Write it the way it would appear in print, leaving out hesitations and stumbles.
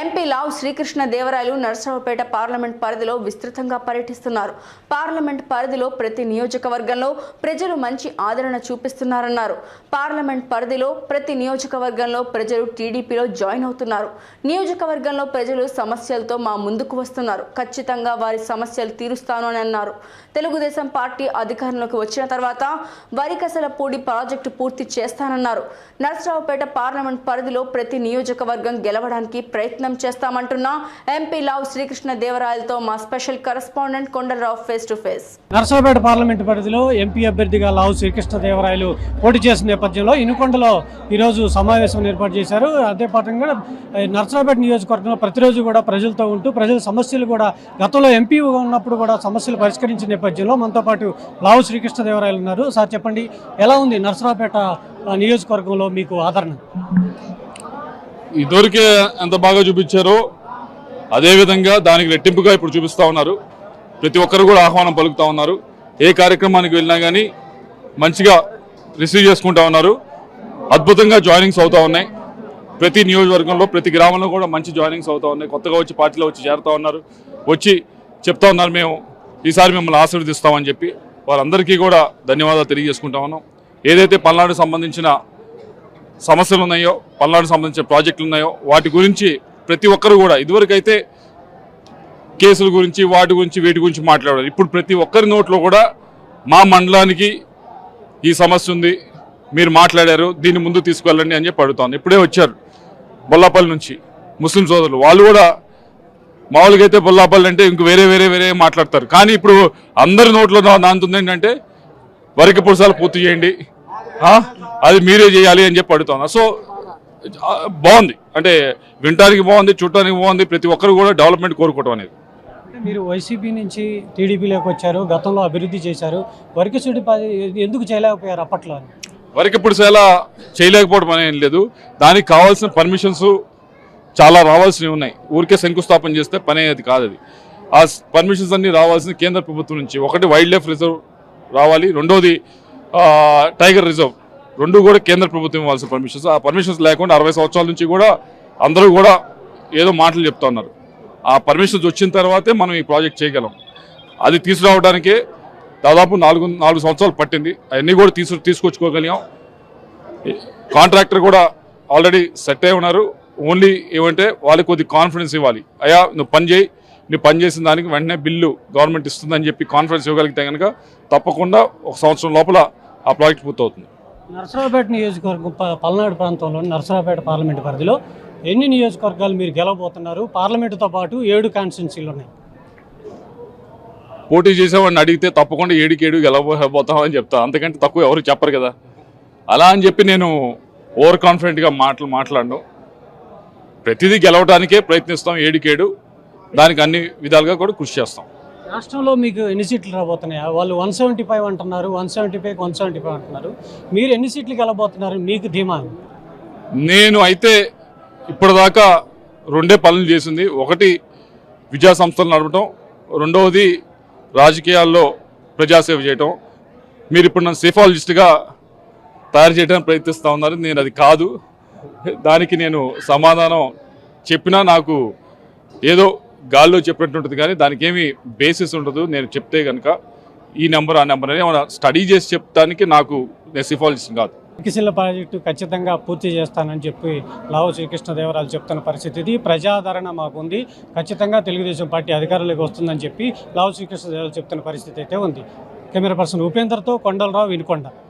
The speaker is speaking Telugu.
ఎంపీ లావు శ్రీకృష్ణ దేవరాయలు నర్సరావుపేట పార్లమెంట్ పరిధిలో విస్తృతంగా పర్యటిస్తున్నారు. పార్లమెంట్ పరిధిలో ప్రతి నియోజకవర్గంలో ప్రజలు మంచి ఆదరణ చూపిస్తున్నారన్నారు. పార్లమెంట్ పరిధిలో ప్రతి నియోజకవర్గంలో ప్రజలు టీడీపీలో జాయిన్ అవుతున్నారు. నియోజకవర్గంలో ప్రజలు సమస్యలతో మా ముందుకు వస్తున్నారు. ఖచ్చితంగా వారి సమస్యలు తీరుస్తాను అని అన్నారు. తెలుగుదేశం పార్టీ అధికారంలోకి వచ్చిన తర్వాత వరికసలపూడి ప్రాజెక్టు పూర్తి చేస్తానన్నారు. నర్సరావుపేట పార్లమెంట్ పరిధిలో ప్రతి నియోజకవర్గం గెలవడానికి ప్రయత్నం చేస్తామంటున్న ఎంపీ లావు శ్రీకృష్ణ దేవరాయలతో మా special correspondent Kondalarao face to face. Narasaraopet parliament పరిధిలో ఎంపీ అభ్యర్థిగా లావు శ్రీకృష్ణ దేవరాయలు పోటీ చేసిన నేపథ్యంలో ఇనుకొండలో ఈరోజు సమావేశం ఏర్పాటు చేశారు. అదే పాఠంగా నర్సరావుపేట నియోజకవర్గంలో ప్రతిరోజు కూడా ప్రజలతో ఉంటూ ప్రజల సమస్యలు కూడా గతంలో ఎంపీ ఉన్నప్పుడు కూడా సమస్యలు పరిష్కరించిన నేపథ్యంలో మనతో పాటు లావు శ్రీకృష్ణ దేవరాయలు ఉన్నారు. సార్ చెప్పండి, ఎలా ఉంది నర్సరావుపేట నియోజకవర్గంలో మీకు ఆదరణ? ఇదివరకే ఎంత బాగా చూపించారో అదేవిధంగా దానికి రెట్టింపుగా ఇప్పుడు చూపిస్తూ ఉన్నారు. ప్రతి ఒక్కరు కూడా ఆహ్వానం పలుకుతూ ఉన్నారు. ఏ కార్యక్రమానికి వెళ్ళినా కానీ మంచిగా రిసీవ్ చేసుకుంటా ఉన్నారు. అద్భుతంగా జాయినింగ్స్ అవుతూ ఉన్నాయి. ప్రతి నియోజకవర్గంలో ప్రతి గ్రామంలో కూడా మంచి జాయినింగ్స్ అవుతూ ఉన్నాయి. కొత్తగా వచ్చి పార్టీలో వచ్చి చేరుతూ ఉన్నారు. వచ్చి చెప్తా ఉన్నారు, మేము ఈసారి మిమ్మల్ని ఆశీర్వదిస్తామని చెప్పి వారందరికీ కూడా ధన్యవాదాలు తెలియజేసుకుంటా ఉన్నాం. ఏదైతే పల్నాడు సంబంధించిన సమస్యలు ఉన్నాయో, పల్నాడు సంబంధించిన ప్రాజెక్టులు ఉన్నాయో వాటి గురించి ప్రతి ఒక్కరు కూడా ఇదివరకైతే కేసుల గురించి వాటి గురించి వీటి గురించి మాట్లాడారు. ఇప్పుడు ప్రతి ఒక్కరి నోట్లో కూడా మా మండలానికి ఈ సమస్య ఉంది, మీరు మాట్లాడారు, దీన్ని ముందు తీసుకెళ్ళండి అని చెప్పి అడుగుతాను. ఇప్పుడే వచ్చారు బొల్లాపల్లి నుంచి ముస్లిం సోదరులు. వాళ్ళు కూడా మామూలుగా అయితే బొల్లాపల్లి అంటే ఇంక వేరే వేరే వేరే మాట్లాడతారు. కానీ ఇప్పుడు అందరి నోట్లో నాంతుంది ఏంటంటే వరికి పురుషాలు పూర్తి చేయండి, అది మీరే చేయాలి అని చెప్పి అడుగుతాను. సో బాగుంది, అంటే వినటానికి బాగుంది, చూడటానికి బాగుంది. ప్రతి ఒక్కరు కూడా డెవలప్మెంట్ కోరుకోవటం అనేది. మీరు వైసీపీ నుంచి టీడీపీలోకి వచ్చారు, గతంలో అభివృద్ధి చేశారు. వరికసూడి ఎందుకు చేయలేకపోయారు అప్పట్లో? వరికి పురుషాల చేయలేకపోవడం అనేది లేదు. దానికి కావాల్సిన పర్మిషన్స్ చాలా రావాల్సినవి ఉన్నాయి. ఊరికే శంకుస్థాపన చేస్తే పని అనేది కాదు. అది ఆ పర్మిషన్స్ అన్ని రావాల్సిన కేంద్ర ప్రభుత్వం నుంచి. ఒకటి వైల్డ్ లైఫ్ రిజర్వ్ రావాలి, రెండోది టైగర్ రిజర్వ్, రెండు కూడా కేంద్ర ప్రభుత్వం ఇవ్వాల్సిన పర్మిషన్స్. ఆ పర్మిషన్స్ లేకుండా 60 సంవత్సరాల నుంచి కూడా అందరూ కూడా ఏదో మాటలు చెప్తా ఉన్నారు. ఆ పర్మిషన్స్ వచ్చిన తర్వాతే మనం ఈ ప్రాజెక్ట్ చేయగలం. అది తీసుకురావడానికే దాదాపు 4 సంవత్సరాలు పట్టింది. అవన్నీ కూడా తీసుకొచ్చుకోగలిగాం. కాంట్రాక్టర్ కూడా ఆల్రెడీ సెట్ అయి ఉన్నారు. ఓన్లీ ఏమంటే వాళ్ళకి కొద్ది కాన్ఫిడెన్స్ ఇవ్వాలి. అయ్యా నువ్వు పని చేయి, నువ్వు పని చేసిన దానికి వెంటనే బిల్లు గవర్నమెంట్ ఇస్తుందని చెప్పి కాన్ఫిడెన్స్ ఇవ్వగలిగితే కనుక తప్పకుండా 1 సంవత్సరం లోపల ఆ ప్రాజెక్ట్ పూర్తవుతుంది. నర్సరావుపేట నియోజకవర్గం పల్నాడు ప్రాంతంలో నర్సరావుపేట పార్లమెంట్ పరిధిలో ఎన్ని నియోజకవర్గాలు మీరు గెలవబోతున్నారు? పార్లమెంటుతో పాటు 7 కాన్స్టిట్యున్సీలు ఉన్నాయి. పోటీ చేసేవాడిని అడిగితే తప్పకుండా 7కి 7 గెలవబోతామని చెప్తాను. అంతకంటే తక్కువ ఎవరు చెప్పరు కదా. అలా అని చెప్పి నేను ఓవర్ కాన్ఫిడెంట్గా మాట్లాడను. ప్రతిదీ గెలవడానికే ప్రయత్నిస్తాం. 7కి 7 దానికి అన్ని విధాలుగా కూడా కృషి చేస్తాం. రాష్ట్రంలో మీకు ఎన్ని సీట్లు రాబోతున్నాయా? వాళ్ళు 175 అంటున్నారు, 175కి 175 అంటున్నారు. మీరు ఎన్ని సీట్లు గెలవబోతున్నారు? మీకు ధీమా? నేను అయితే ఇప్పటిదాకా 2 పనులు చేసింది. ఒకటి విద్యా సంస్థలు నడపడం, రెండవది రాజకీయాల్లో ప్రజాసేవ చేయటం. మీరు ఇప్పుడు నన్ను సేఫాలజిస్ట్గా తయారు చేయడానికి ప్రయత్నిస్తూ ఉన్నారు. నేను అది కాదు. దానికి నేను సమాధానం చెప్పినా నాకు ఏదో గాల్లో చెప్పినట్టు ఉంటుంది, కానీ దానికి ఏమీ బేసిస్ ఉండదు. నేను చెప్తే కనుక ఈ నెంబర్ ఆ నెంబర్ అని స్టడీ చేసి చెప్పడానికి నాకు నేను సిఫాలజిస్ట్ కాదు. వికసిల్ల ప్రాజెక్టు ఖచ్చితంగా పూర్తి చేస్తానని చెప్పి లావు శ్రీకృష్ణ దేవరాయలు చెప్తున్న పరిస్థితి ఇది. ప్రజాదరణ మాకుంది, ఖచ్చితంగా తెలుగుదేశం పార్టీ అధికారంలోకి వస్తుందని చెప్పి లావు శ్రీకృష్ణ దేవరాయలు చెప్తున్న పరిస్థితి అయితే ఉంది. కెమెరా పర్సన్ ఉపేందర్తో కొండలరావు, వినుకొండ.